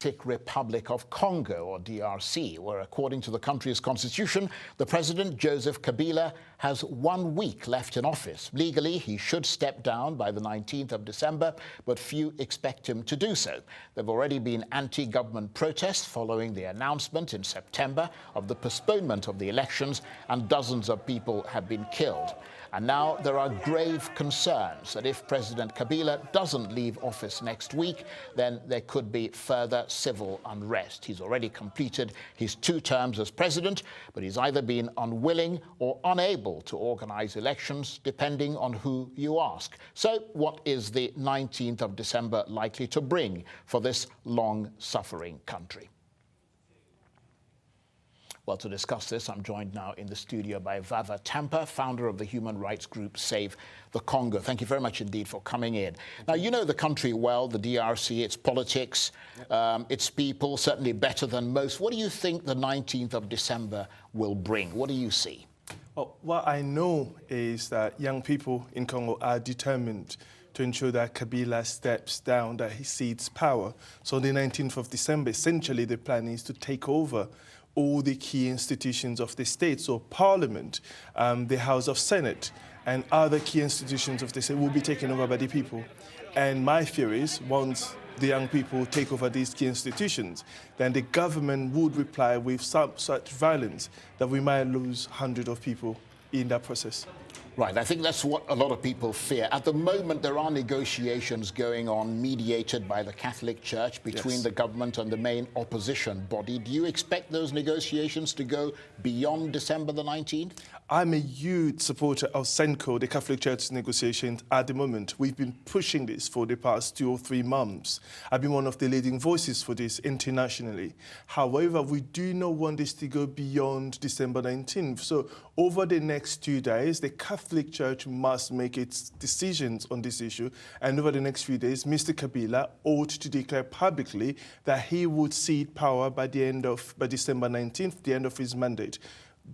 Republic of Congo, or DRC, where, according to the country's constitution, the president, Joseph Kabila, has 1 week left in office. Legally, he should step down by the 19th of December, but few expect him to do so. There have already been anti-government protests following the announcement in September of the postponement of the elections, and dozens of people have been killed. And now there are grave concerns that if President Kabila doesn't leave office next week, then there could be further civil unrest. He's already completed his 2 terms as president, but he's either been unwilling or unable to organize elections, depending on who you ask. So what is the 19th of December likely to bring for this long-suffering country? Well, to discuss this, I'm joined now in the studio by Vava Tampa, founder of the human rights group Save the Congo. Thank you very much indeed for coming in. Now, you know the country well, the DRC, its politics, its people, certainly better than most. What do you think the 19th of December will bring? What do you see? Well, what I know is that young people in Congo are determined to ensure that Kabila steps down, that he cedes power. So the 19th of December, essentially the plan is to take over all the key institutions of the state, so Parliament, the House of Senate, and other key institutions of the state will be taken over by the people. And my fear is, once the young people take over these key institutions, then the government would reply with such violence that we might lose hundreds of people in that process. Right, I think that's what a lot of people fear. At the moment, there are negotiations going on mediated by the Catholic Church between the government and the main opposition body. Do you expect those negotiations to go beyond December the 19th? I'm a huge supporter of CENCO, the Catholic Church's negotiations at the moment. We've been pushing this for the past 2 or 3 months. I've been one of the leading voices for this internationally. However, we do not want this to go beyond December 19th. So over the next 2 days, the Catholic Church must make its decisions on this issue. And over the next few days, Mr. Kabila ought to declare publicly that he would cede power by December 19th, the end of his mandate.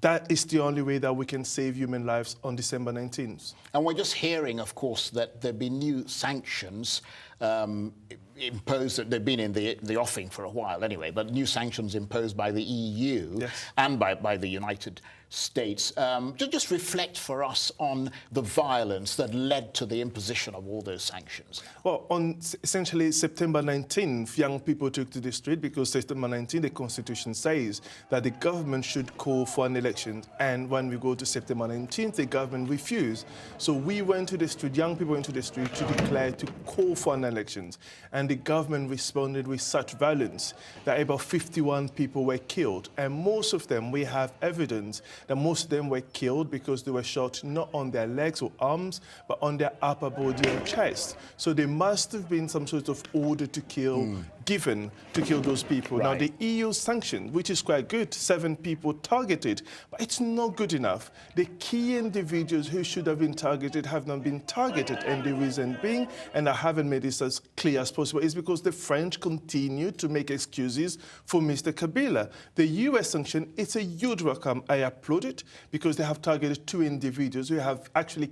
That is the only way that we can save human lives on December 19th. And we're just hearing, of course, that there have been new sanctions imposed. They've been in the offing for a while anyway, but new sanctions imposed by the EU and by the United States. Just reflect for us on the violence that led to the imposition of all those sanctions. Well, on essentially September 19th, young people took to the street because September 19th, the Constitution says that the government should call for an election. And when we go to September 19th, the government refused. So we went to the street, young people went to the street to declare, to call for an election. And the government responded with such violence that about 51 people were killed. And most of them, we have evidence that most of them were killed because they were shot not on their legs or arms, but on their upper body and chest. So there must have been some sort of order to kill given to kill those people. Right. Now, the EU sanctioned, which is quite good, 7 people targeted, but it's not good enough. The key individuals who should have been targeted have not been targeted, and the reason being, and I haven't made this as clear as possible, is because the French continue to make excuses for Mr. Kabila. The US sanction, it's a huge welcome. I applaud it because they have targeted 2 individuals who have actually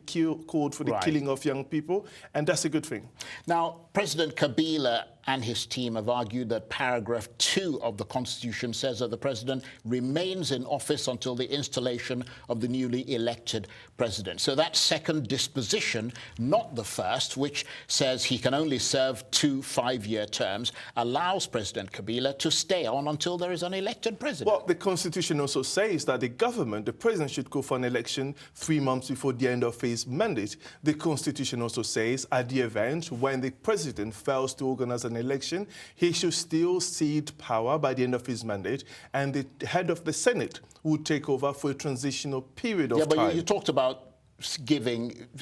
called for the killing of young people, and that's a good thing. Now, President Kabila and his team have argued that paragraph 2 of the Constitution says that the president remains in office until the installation of the newly elected president. So that second disposition, not the first, which says he can only serve 2 5-year terms, allows President Kabila to stay on until there is an elected president. Well, the Constitution also says that the government, the president, should go for an election 3 months before the end of his mandate. The Constitution also says at the event when the president fails to organize an election, he should still cede power by the end of his mandate, and the head of the Senate would take over for a transitional period of time. Yeah, but you talked about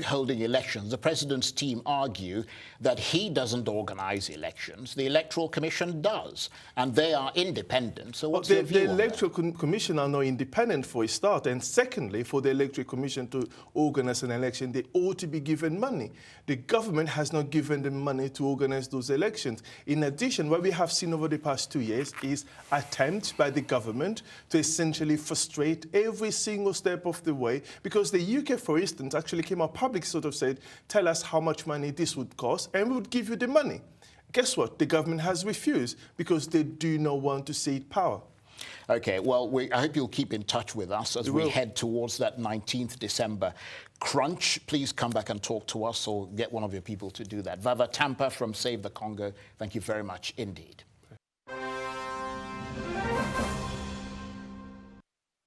holding elections. The president's team argue that he doesn't organize elections. The Electoral Commission does, and they are independent. So what's your view on that? The Electoral Commission are not independent for a start, and secondly, for the Electoral Commission to organize an election, they ought to be given money. The government has not given them money to organize those elections. In addition, what we have seen over the past 2 years is attempts by the government to essentially frustrate every single step of the way, because the UK, for instance, actually came out publicly, sort of said, tell us how much money this would cost, and we would give you the money. Guess what? The government has refused because they do not want to cede power. Okay, well, I hope you'll keep in touch with us as we head towards that 19th December crunch. Please come back and talk to us or get one of your people to do that. Vava Tampa from Save the Congo, thank you very much indeed.